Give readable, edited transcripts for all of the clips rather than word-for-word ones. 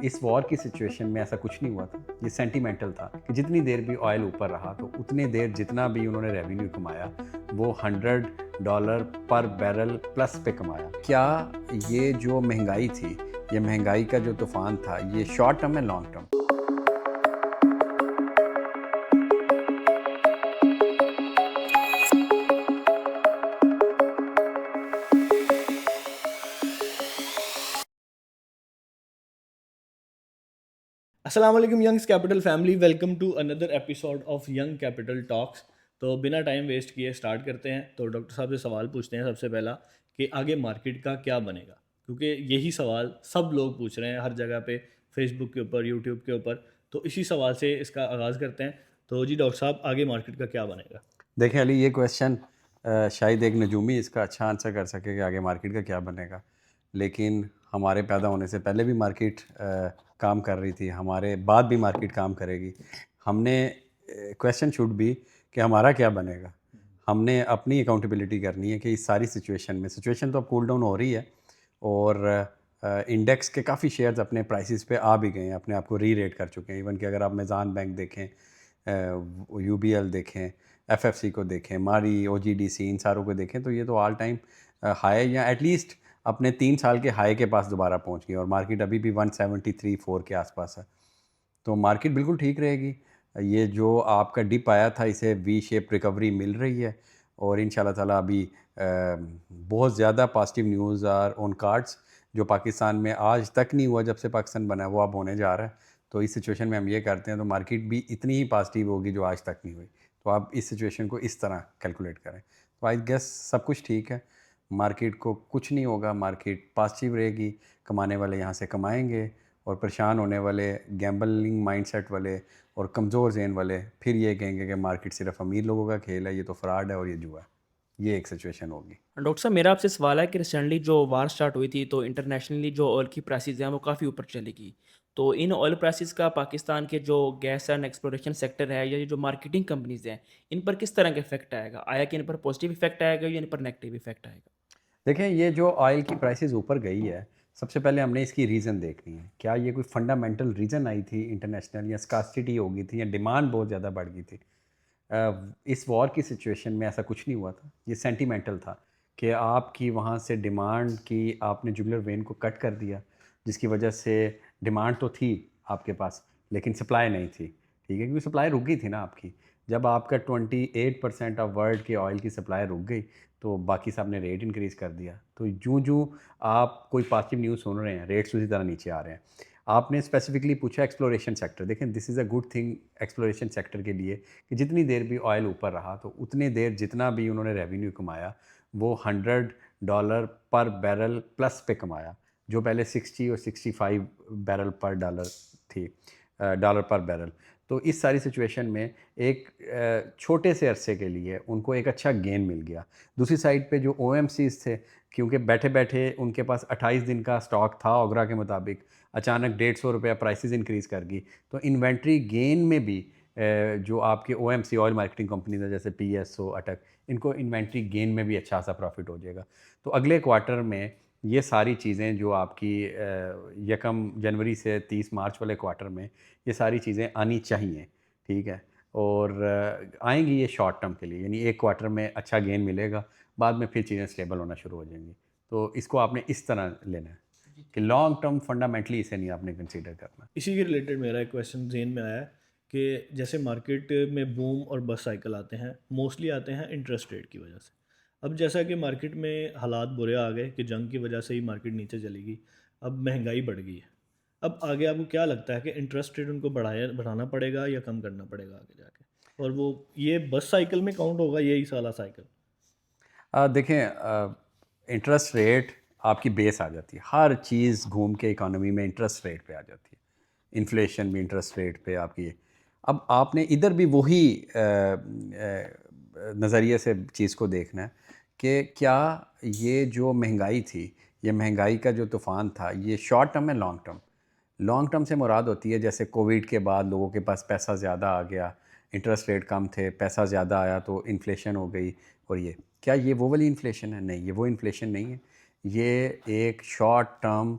इस वॉर की सिचुएशन में ऐसा कुछ नहीं हुआ था। ये सेंटिमेंटल था कि जितनी देर भी ऑयल ऊपर रहा तो उतनी देर जितना भी उन्होंने रेवेन्यू कमाया वो $100 पर बैरल प्लस पे कमाया। क्या ये जो महंगाई थी, ये महंगाई का जो तूफ़ान था, ये शॉर्ट टर्म है लॉन्ग टर्म? अस्सलाम वालेकुम Young's Capital family, welcome to another episode of Young Capital Talks. तो बिना टाइम वेस्ट किए स्टार्ट करते हैं। तो डॉक्टर साहब से सवाल पूछते हैं सबसे पहला कि आगे मार्केट का क्या बनेगा, क्योंकि यही सवाल सब लोग पूछ रहे हैं हर जगह पे, फेसबुक के ऊपर, यूट्यूब के ऊपर। तो इसी सवाल से इसका आगाज़ करते हैं। तो जी डॉक्टर साहब, आगे मार्केट का क्या बनेगा? देखिए अली, ये क्वेश्चन शायद एक नजूमी इसका अच्छा आंसर कर सके कि आगे मार्केट का क्या बनेगा। लेकिन हमारे पैदा होने से पहले भी मार्केट काम कर रही थी, हमारे बाद भी मार्केट काम करेगी। हमने क्वेश्चन शुड बी कि हमारा क्या बनेगा। हमने अपनी अकाउंटेबिलिटी करनी है कि इस सारी सिचुएशन तो अब कूल डाउन हो रही है और इंडेक्स के काफ़ी शेयर्स अपने प्राइसेस पे आ भी गए हैं, अपने आप को री रेट कर चुके हैं। इवन कि अगर आप मेज़ान बैंक देखें, यूबीएल देखें, एफएफसी को देखें, मारी, ओजीडीसी, इन सारों को देखें तो ये तो ऑल टाइम हाई या एटलीस्ट अपने 3 साल के हाई के पास दोबारा पहुंच गई और मार्केट अभी भी 173-4 के आसपास है। तो मार्केट बिल्कुल ठीक रहेगी। ये जो आपका डिप आया था इसे वी शेप रिकवरी मिल रही है और इंशाल्लाह ताला अभी बहुत ज़्यादा positive news are on cards. जो पाकिस्तान में आज तक नहीं हुआ जब से पाकिस्तान बना है, वो अब होने जा रहा है। तो इस सिचुएशन में हम ये करते हैं तो मार्केट भी इतनी ही पॉजिटिव होगी जो आज तक नहीं हुई। तो आप इस सिचुएशन को इस तरह कैलकुलेट करें। तो आई गेस सब कुछ ठीक है। मार्केट को कुछ नहीं होगा, मार्केट पॉजिटिव रहेगी, कमाने वाले यहाँ से कमाएँगे और परेशान होने वाले, गैम्बलिंग माइंडसेट वाले और कमज़ोर ज़हन वाले फिर ये कहेंगे कि मार्केट सिर्फ अमीर लोगों का खेल है, ये तो फ्रॉड है और ये जुआ है। ये एक सिचुएशन होगी। डॉक्टर साहब, मेरा आपसे सवाल है कि रिसेंटली जो वार स्टार्ट हुई थी तो इंटरनेशनली जो ऑयल की प्राइसेस हैं वो काफ़ी ऊपर चली गई। तो इन ऑयल प्राइसेस का पाकिस्तान के जो गैस एंड एक्सप्लोरेशन सेक्टर है या ये जो मार्केटिंग कंपनीज हैं, इन पर किस तरह का इफेक्ट आएगा? आया कि इन पर पॉजिटिव इफेक्ट आएगा या इन पर नेगेटिव इफेक्ट आएगा? देखें, ये जो ऑयल की प्राइसेस ऊपर गई है, सबसे पहले हमने इसकी रीज़न देखनी है। क्या ये कोई फंडामेंटल रीज़न आई थी इंटरनेशनल, या स्कार्सिटी हो गई थी, या डिमांड बहुत ज़्यादा बढ़ गई थी? इस वॉर की सिचुएशन में ऐसा कुछ नहीं हुआ था। ये सेंटिमेंटल था कि आपकी वहाँ से डिमांड की आपने जुगुलर वेन को कट कर दिया, जिसकी वजह से डिमांड तो थी आपके पास लेकिन सप्लाई नहीं थी। ठीक है, क्योंकि सप्लाई रुक गई थी ना आपकी। जब आपका 28% ऑफ वर्ल्ड की ऑयल की सप्लाई रुक गई तो बाकी सब ने रेट इंक्रीज़ कर दिया। तो जूँ जूँ आप कोई पॉजिटिव न्यूज़ सुन रहे हैं, रेट्स उसी तरह नीचे आ रहे हैं। आपने स्पेसिफिकली पूछा एक्सप्लोरेशन सेक्टर। देखें, this is a good thing exploration sector के लिए कि जितनी देर भी ऑयल ऊपर रहा तो उतनी देर जितना भी उन्होंने रेवेन्यू कमाया वो $100 पर बैरल प्लस पे कमाया, जो पहले 60 और 65 बैरल पर डॉलर थी, डॉलर पर बैरल। तो इस सारी सिचुएशन में एक छोटे से अरसे के लिए उनको एक अच्छा गेन मिल गया। दूसरी साइड पे जो ओएमसीज थे, क्योंकि बैठे बैठे उनके पास 28 दिन का स्टॉक था ओगरा के मुताबिक, अचानक ₹150 प्राइसेस इंक्रीज़ कर गई। तो इन्वेंट्री गेन में भी जो आपके ओएमसी ऑयल मार्केटिंग कंपनीज है जैसे पीएसओ, अटक, इनको इन्वेंट्री गेन में भी अच्छा सा प्रॉफिट हो जाएगा। तो अगले क्वार्टर में ये सारी चीज़ें जो आपकी 1 जनवरी से 30 मार्च वाले क्वार्टर में ये सारी चीज़ें आनी चाहिए। ठीक है, और आएंगी ये शॉर्ट टर्म के लिए, यानी एक क्वार्टर में अच्छा गेन मिलेगा, बाद में फिर चीज़ें स्टेबल होना शुरू हो जाएंगी। तो इसको आपने इस तरह लेना है कि लॉन्ग टर्म फंडामेंटली इसे नहीं आपने कंसीडर करना। इसी के रिलेटेड मेरा एक क्वेश्चन ज़हन में आया कि जैसे मार्केट में बूम और बस साइकिल आते हैं, मोस्टली आते हैं इंटरेस्ट रेट की वजह से। अब जैसा कि मार्केट में हालात बुरे आ गए कि जंग की वजह से ही मार्केट नीचे चली गई, अब महंगाई बढ़ गई है। अब आगे आपको क्या लगता है कि इंटरेस्ट रेट उनको बढ़ाना पड़ेगा या कम करना पड़ेगा आगे जाके? और वो ये बस साइकिल में काउंट होगा यही साला साइकिल? देखें, इंटरेस्ट रेट आपकी बेस आ जाती है, हर चीज़ घूम के इकोनॉमी में इंटरेस्ट रेट पे आ जाती है। इन्फ्लेशन भी इंटरेस्ट रेट पे आपकी। अब आपने इधर भी वही नज़रिए से चीज़ को देखना है कि क्या ये जो महंगाई थी, ये महंगाई का जो तूफ़ान था, ये शॉर्ट टर्म है लॉन्ग टर्म? लॉन्ग टर्म से मुराद होती है जैसे कोविड के बाद लोगों के पास पैसा ज़्यादा आ गया, इंटरेस्ट रेट कम थे, पैसा ज़्यादा आया तो इन्फ्लेशन हो गई। और ये क्या ये वो वाली इन्फ्लेशन है? नहीं, ये वो इन्फ्लेशन नहीं है। ये एक शॉर्ट टर्म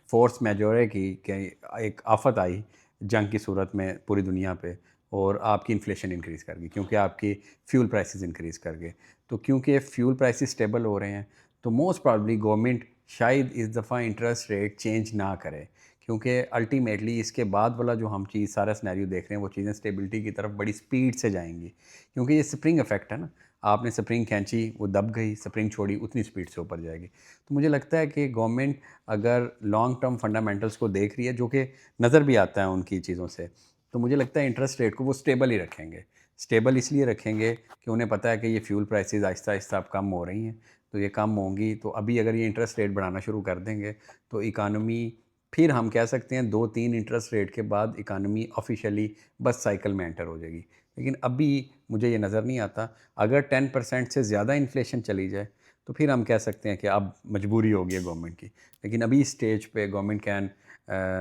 फोर्स मैजोरे की कि एक आफत आई जंग की सूरत में पूरी दुनिया पे, और आपकी इन्फ्लेशन इंक्रीज़ कर गई क्योंकि आपकी फ्यूल प्राइसेस इंक्रीज़ कर गए। तो क्योंकि फ्यूल प्राइसेस स्टेबल हो रहे हैं, तो मोस्ट प्रॉब्ली गवर्नमेंट शायद इस दफ़ा इंटरेस्ट रेट चेंज ना करे, क्योंकि अल्टीमेटली इसके बाद वाला जो हम चीज़ सारा सिनेरियो देख रहे हैं वो चीज़ें स्टेबिलिटी की तरफ बड़ी स्पीड से जाएंगी, क्योंकि ये स्प्रिंग इफेक्ट है ना। आपने स्प्रिंग खींची, वो दब गई, स्प्रिंग छोड़ी, उतनी स्पीड से ऊपर जाएगी। तो मुझे लगता है कि गवर्नमेंट अगर लॉन्ग टर्म फंडामेंटल्स को देख रही है, जो कि नज़र भी आता है उनकी चीज़ों से, तो मुझे लगता है इंटरेस्ट रेट को वो स्टेबल ही रखेंगे। स्टेबल इसलिए रखेंगे कि उन्हें पता है कि ये फ्यूल प्राइसेस आहिस्ता आहिस्ता अब कम हो रही हैं, तो ये कम होंगी, तो अभी अगर ये इंटरेस्ट रेट बढ़ाना शुरू कर देंगे तो इकानमी, फिर हम कह सकते हैं 2-3 इंटरेस्ट रेट के बाद इकानमी ऑफिशियली बस साइकिल में एंटर हो जाएगी। लेकिन अभी मुझे ये नज़र नहीं आता। अगर 10% से ज़्यादा इन्फ्लेशन चली जाए तो फिर हम कह सकते हैं कि अब मजबूरी हो गई है गवर्नमेंट की। लेकिन अभी इस स्टेज पे government can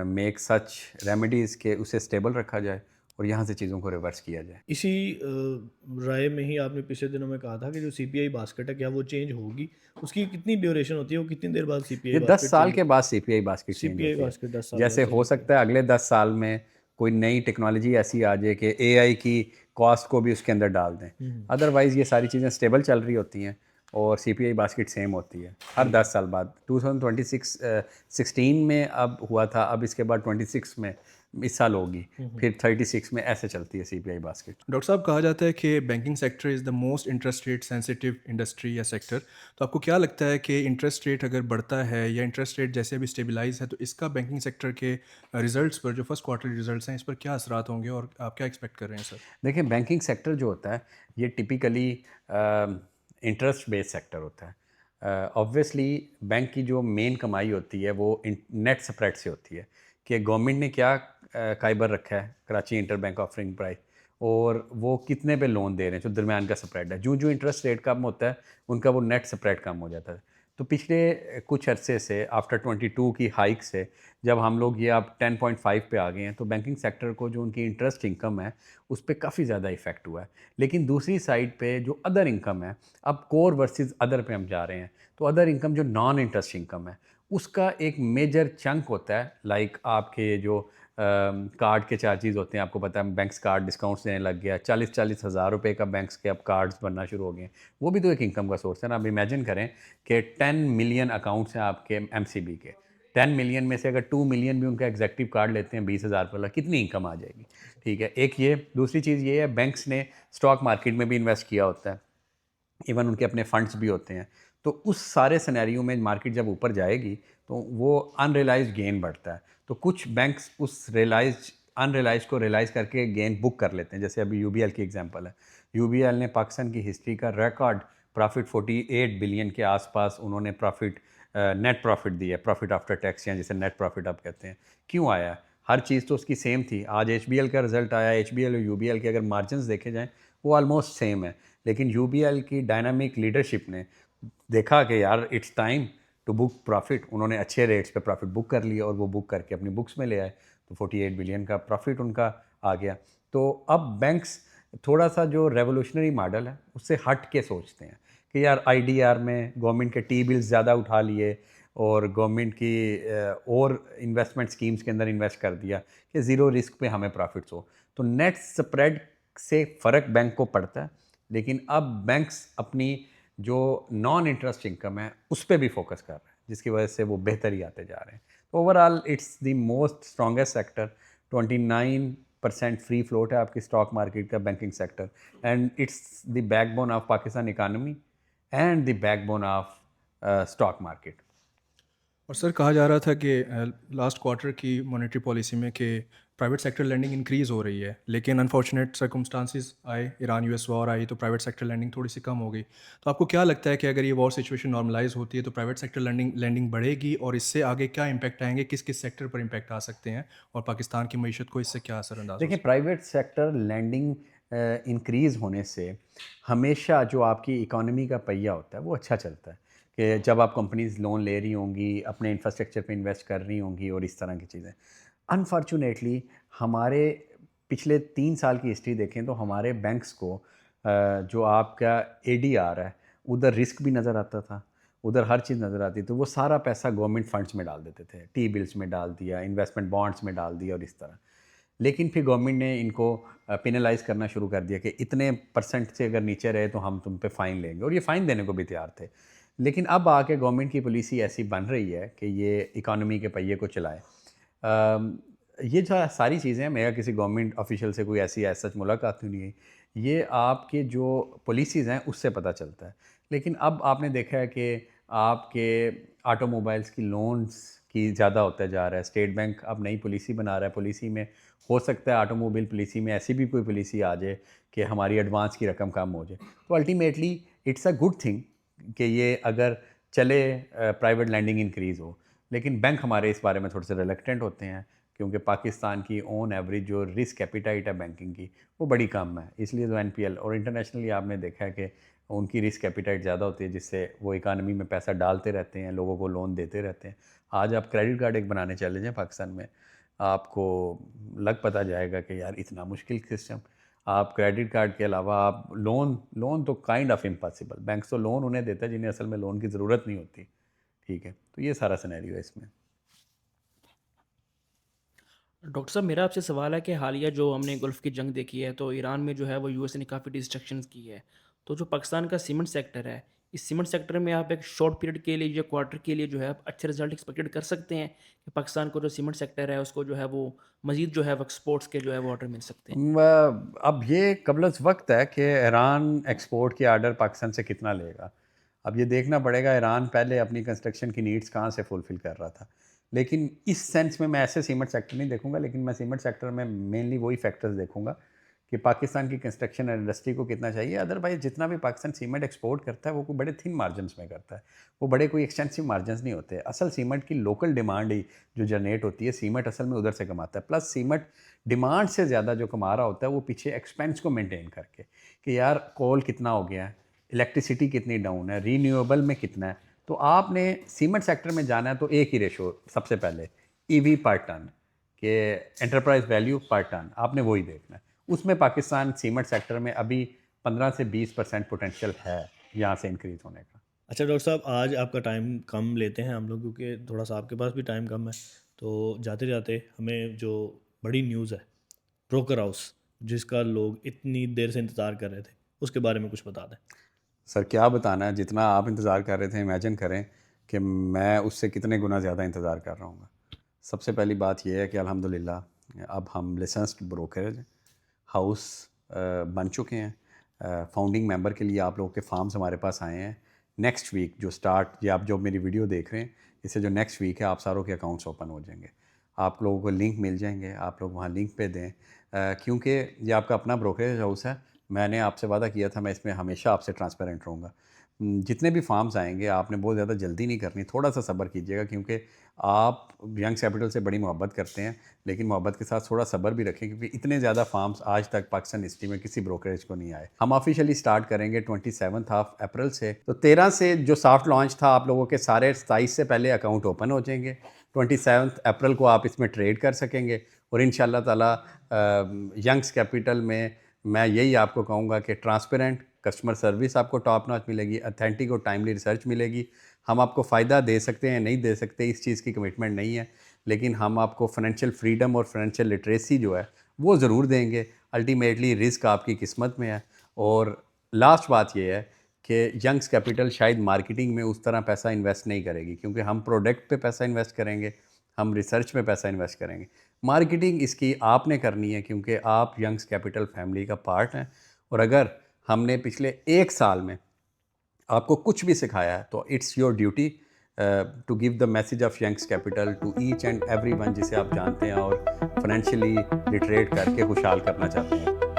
make such remedies के उसे स्टेबल रखा जाए और यहाँ से चीज़ों को रिवर्स किया जाए। इसी राय में ही आपने पिछले दिनों में कहा था कि जो सीपीआई बास्केट है क्या वो चेंज होगी? उसकी कितनी ड्यूरेशन होती है? वो कितनी देर बाद सीपीआई ये 10 बास्केट साल चेंज के बाद सीपीआई बास्केट चेंज सीपीआई होती है। बास्केट 10 साल बाद जैसे चेंज हो होती है? सकता है अगले 10 साल में कोई नई टेक्नोलॉजी ऐसी आ जाए कि एआई की कॉस्ट को भी उसके अंदर डाल दें। हुँ, अदरवाइज़ ये सारी चीज़ें स्टेबल चल रही होती हैं और सीपीआई बास्केट सेम होती है हर ठीक है। 10 साल बाद। 2026 16 में अब हुआ था, अब इसके बाद 26 में इस साल होगी, हुँ, हुँ। फिर 36 में, ऐसे चलती है सीपीआई बास्केट। डॉक्टर साहब, कहा जाता है कि banking sector is the most interest rate sensitive industry या सेक्टर। तो आपको क्या लगता है कि इंटरेस्ट रेट अगर बढ़ता है या इंटरेस्ट रेट जैसे अभी स्टेबलाइज है तो इसका बैंकिंग सेक्टर के रिजल्ट्स पर, जो फर्स्ट क्वार्टर रिजल्ट्स हैं, इस पर क्या असरात होंगे और आप क्या एक्सपेक्ट कर रहे हैं सर? देखिए, बैंकिंग सेक्टर जो होता है ये टिपिकली इंटरेस्ट बेस्ड सेक्टर होता है। ऑब्वियसली बैंक की जो मेन कमाई होती है वो नेट स्प्रेड से होती है कि गवर्नमेंट ने क्या कायबर रखा है Karachi inter bank offering price, और वो कितने पे लोन दे रहे हैं, जो दरमियान का स्प्रेड है। जो जो इंटरेस्ट रेट कम होता है उनका वो नेट स्प्रेड कम हो जाता है। तो पिछले कुछ अरसे से आफ्टर 22 की हाइक से जब हम लोग ये अब 10.5 पे आ गए हैं, तो बैंकिंग सेक्टर को जो उनकी इंटरेस्ट इनकम है उस पर काफ़ी ज़्यादा इफेक्ट हुआ है। लेकिन दूसरी साइड पे जो अदर इनकम है, अब कोर वर्सेस अदर पे हम जा रहे हैं, तो अदर इनकम जो नॉन इंटरेस्ट इनकम है उसका एक मेजर चंक होता है, लाइक आपके जो कार्ड के चार्जेस होते हैं। आपको पता है बैंक्स कार्ड डिस्काउंट्स देने लग गया, 40-40 हज़ार रुपये का बैंक्स के अब कार्ड्स बनना शुरू हो गए हैं। वो भी तो एक इनकम का सोर्स है ना। आप इमेजिन करें कि 10 मिलियन अकाउंट्स हैं आपके एमसीबी के, 10 मिलियन में से अगर 2 मिलियन भी उनका एग्जेक्टिव कार्ड लेते हैं 20,000 वाला, कितनी इनकम आ जाएगी। ठीक है, एक ये। दूसरी चीज़ ये है, बैंक्स ने स्टॉक मार्केट में भी इन्वेस्ट किया होता है, इवन उनके अपने फंड्स भी होते हैं। तो उस सारे सिनेरियो में मार्केट जब ऊपर जाएगी तो वो अनरियलाइज्ड गेन बढ़ता है। तो कुछ बैंक्स उस रियलाइज्ड अनरियलाइज्ड को रियलाइज़ करके गेन बुक कर लेते हैं। जैसे अभी यूबीएल की एग्जांपल है। यूबीएल ने पाकिस्तान की हिस्ट्री का रिकॉर्ड प्रॉफिट 48 बिलियन के आसपास उन्होंने प्रॉफिट, नेट प्रॉफिट दिया, प्रॉफिट आफ्टर टैक्स, या जिसे नेट प्रॉफिट आप कहते हैं। क्यों आया? हर चीज़ तो उसकी सेम थी। आज एचबीएल का रिजल्ट आया, एचबीएल और यूबीएल के अगर मार्जिन्स देखे जाएँ वो ऑलमोस्ट सेम है। लेकिन यूबीएल की डायनामिक लीडरशिप ने देखा कि यार it's time to book profit. उन्होंने अच्छे रेट्स पे प्रॉफिट बुक कर लिया और वो बुक करके अपनी बुक्स में ले आए, तो 48 बिलियन का प्रॉफिट उनका आ गया। तो अब बैंक्स थोड़ा सा जो रेवोल्यूशनरी मॉडल है उससे हट के सोचते हैं कि यार आईडीआर में गवर्नमेंट के टी बिल्स ज़्यादा उठा लिए और गवर्नमेंट की और इन्वेस्टमेंट स्कीम्स के अंदर इन्वेस्ट कर दिया कि ज़ीरो रिस्क पे हमें प्रॉफिट्स हो। तो नेट स्प्रेड से फ़र्क बैंक को पड़ता है, लेकिन अब बैंक्स अपनी जो नॉन इंटरेस्ट इनकम है उस पर भी फोकस कर रहे हैं, जिसकी वजह से वो बेहतर ही आते जा रहे हैं। तो overall it's the most strongest sector. 29% free float है आपकी स्टॉक मार्केट का, banking sector, and it's the backbone of Pakistan economy and the backbone of stock market. और सर, कहा जा रहा था कि लास्ट क्वार्टर की मॉनेटरी पॉलिसी में कि प्राइवेट सेक्टर लैंडिंग इंक्रीज़ हो रही है, लेकिन अनफॉर्चुनेट सर्कमस्टांसिस आए, ईरान यूएस वॉर आई, तो प्राइवेट सेक्टर लैंडिंग थोड़ी सी कम हो गई। तो आपको क्या लगता है कि अगर ये वॉर सिचुएशन नॉर्मलाइज होती है तो प्राइवेट सेक्टर लैंडिंग बढ़ेगी और इससे आगे क्या इम्पैक्ट आएंगे, किस किस सेक्टर पर इम्पैक्ट आ सकते हैं और पाकिस्तान की मीशत को इससे क्या असरअंदाज हो देखिए, सकता प्राइवेट सेक्टर लैंडिंग इंक्रीज़ होने से हमेशा जो आपकी इकोनॉमी का पहिया होता है वो अच्छा चलता है, कि जब आप कंपनीज लोन ले रही होंगी, अपने इंफ्रास्ट्रक्चर पे इन्वेस्ट कर रही होंगी और इस तरह की चीज़ें। अनफॉर्चुनेटली हमारे पिछले 3 साल की हिस्ट्री देखें तो हमारे बैंक्स को जो आपका एडीआर है उधर रिस्क भी नज़र आता था, उधर हर चीज़ नज़र आती, तो वो सारा पैसा गवर्नमेंट फंड्स में डाल देते थे, टी बिल्स में डाल दिया, इन्वेस्टमेंट बॉन्ड्स में डाल दिया और इस तरह। लेकिन फिर गवर्नमेंट ने इनको पेनलाइज़ करना शुरू कर दिया कि इतने परसेंट से अगर नीचे रहे तो हम तुम पे फ़ाइन लेंगे, और ये फ़ाइन देने को भी तैयार थे। लेकिन अब आके गवर्नमेंट की पॉलिसी ऐसी बन रही है कि ये इकॉनमी के पहिए को चलाए। ये जो सारी चीज़ें, मेरा किसी गवर्नमेंट ऑफिशियल से कोई ऐसी एज सच मुलाकात नहीं है, ये आपके जो पॉलिसीज़ हैं उससे पता चलता है। लेकिन अब आपने देखा है कि आपके ऑटोमोबाइल्स की लोन्स की ज़्यादा होता जा रहा है। स्टेट बैंक अब नई पॉलिसी बना रहा है, पॉलिसी में हो सकता है ऑटोमोबाइल पॉलिसी में ऐसी भी कोई पॉलिसी आ जाए कि हमारी एडवांस की रकम कम हो जाए। तो ultimately it's a good thing कि ये अगर चले, प्राइवेट लैंडिंग इंक्रीज़ हो। लेकिन बैंक हमारे इस बारे में थोड़े से रिलक्टेंट होते हैं, क्योंकि पाकिस्तान की ऑन एवरेज जो रिस्क एपिटाइट है बैंकिंग की, वो बड़ी कम है। इसलिए जो एनपीएल और इंटरनेशनली आपने देखा है कि उनकी रिस्क एपिटाइट ज़्यादा होती है, जिससे वो इकानमी में पैसा डालते रहते हैं, लोगों को लोन देते रहते हैं। आज आप क्रेडिट कार्ड एक बनाने चले जाएँ पाकिस्तान में, आपको लग पता जाएगा कि यार इतना मुश्किल सिस्टम। आप क्रेडिट कार्ड के अलावा आप लोन तो काइंड ऑफ इम्पॉसिबल। बैंक तो लोन उन्हें देता है जिन्हें असल में लोन की ज़रूरत नहीं होती। ठीक है, तो ये सारा सिनेरियो है इसमें। डॉक्टर साहब, मेरा आपसे सवाल है कि हालिया जो हमने गल्फ़ की जंग देखी है, तो ईरान में जो है वो यूएस ने काफ़ी डिस्ट्रक्शंस की है। तो जो पाकिस्तान का सीमेंट सेक्टर है, इस सीमेंट सेक्टर में आप एक शॉर्ट पीरियड के लिए या क्वार्टर के लिए जो है आप अच्छे रिजल्ट एक्सपेक्टेड कर सकते हैं कि पाकिस्तान को जो सीमेंट सेक्टर है उसको जो है वो मज़ीद जो है वो एक्सपोर्ट्स के जो है वो ऑर्डर मिल सकते हैं? अब ये कबल वक्त है कि ईरान एक्सपोर्ट के आर्डर पाकिस्तान से कितना लेगा। अब ये देखना पड़ेगा, ईरान पहले अपनी कंस्ट्रक्शन की नीड्स कहाँ से फुलफ़िल कर रहा था। लेकिन इस सेंस में मैं ऐसे सीमेंट सेक्टर नहीं देखूंगा, लेकिन मैं सीमेंट सेक्टर में मेनली वही फैक्टर्स देखूंगा कि पाकिस्तान की कंस्ट्रक्शन इंडस्ट्री को कितना चाहिए। अदरवाइज़ जितना भी पाकिस्तान सीमेंट एक्सपोर्ट करता है वो कोई बड़े थिन मार्जिनस में करता है, वो बड़े कोई एक्सटेंसिव मार्जिनस नहीं होते। असल सीमेंट की लोकल डिमांड ही जो जनरेट होती है, सीमेंट असल में उधर से कमाता है। प्लस सीमेंट डिमांड से ज़्यादा जो कमा रहा होता है वो पीछे एक्सपेंस को मेनटेन करके कि यार कोल कितना हो गया है, इलेक्ट्रिसिटी कितनी डाउन है, रीन्यूएबल में कितना है। तो आपने सीमेंट सेक्टर में जाना है तो एक ही रेशो सबसे पहले ईवी पर टन के एंटरप्राइज वैल्यू पर टन, आपने वही देखना है। उसमें पाकिस्तान सीमेंट सेक्टर में अभी 15 से 20% पोटेंशियल है यहाँ से इंक्रीज़ होने का। अच्छा डॉक्टर साहब, आज आपका टाइम कम लेते हैं हम लोग, क्योंकि थोड़ा सा आपके पास भी टाइम कम है। तो जाते जाते हमें जो बड़ी न्यूज़ है ब्रोकर हाउस, जिसका लोग इतनी देर से इंतज़ार कर रहे थे, उसके बारे में कुछ बता दें। सर क्या बताना है, जितना आप इंतज़ार कर रहे थे, इमेजिन करें कि मैं उससे कितने गुना ज़्यादा इंतज़ार कर रहा हूँ। सबसे पहली बात यह है कि अल्हम्दुलिल्लाह अब हम लाइसेंस्ड ब्रोकर हाउस बन चुके हैं। फाउंडिंग मेंबर के लिए आप लोगों के फॉर्म्स हमारे पास आए हैं। नेक्स्ट वीक जो स्टार्ट, ये आप जो मेरी वीडियो देख रहे हैं, इससे जो नेक्स्ट वीक है आप सारों के अकाउंट्स ओपन हो जाएंगे। आप लोगों को लिंक मिल जाएंगे, आप लोग वहाँ लिंक पे दें, क्योंकि ये आपका अपना ब्रोकरेज हाउस है। मैंने आपसे वादा किया था मैं इसमें हमेशा आपसे ट्रांसपेरेंट रहूँगा। जितने भी फार्म्स आएंगे आपने बहुत ज़्यादा जल्दी नहीं करनी, थोड़ा सा सब्र कीजिएगा, क्योंकि आप यंग्स कैपिटल से बड़ी मोहब्बत करते हैं, लेकिन मोहब्बत के साथ थोड़ा सब्र भी रखें, क्योंकि इतने ज़्यादा फार्म्स आज तक पाकिस्तान हिस्ट्री में किसी ब्रोकरेज को नहीं आए। हम ऑफिशियली स्टार्ट करेंगे 27 अप्रैल से। तो 13 से जो सॉफ्ट लॉन्च था, आप लोगों के सारे 27 से पहले अकाउंट ओपन हो जाएंगे। 27 अप्रैल को आप इसमें ट्रेड कर सकेंगे। और इंशाल्लाह ताला यंग्स कैपिटल में मैं यही आपको कहूँगा कि ट्रांसपेरेंट कस्टमर सर्विस आपको टॉप नॉच मिलेगी, अथेंटिक और टाइमली रिसर्च मिलेगी। हम आपको फ़ायदा दे सकते हैं, नहीं दे सकते, इस चीज़ की कमिटमेंट नहीं है, लेकिन हम आपको फाइनेंशियल फ्रीडम और फाइनेंशियल लिटरेसी जो है वो ज़रूर देंगे। अल्टीमेटली रिस्क आपकी किस्मत में है। और लास्ट बात ये है कि यंग्स कैपिटल शायद मार्केटिंग में उस तरह पैसा इन्वेस्ट नहीं करेगी, क्योंकि हम प्रोडक्ट पे पैसा इन्वेस्ट करेंगे, हम रिसर्च में पैसा इन्वेस्ट करेंगे। मार्केटिंग इसकी आपने करनी है, क्योंकि आप यंग्स कैपिटल फैमिली का पार्ट हैं। और अगर हमने पिछले 1 साल में आपको कुछ भी सिखाया है तो it's your duty to give the message of Young's Capital to each and every one जिसे आप जानते हैं और फाइनेंशियली लिटरेट करके खुशहाल करना चाहते हैं।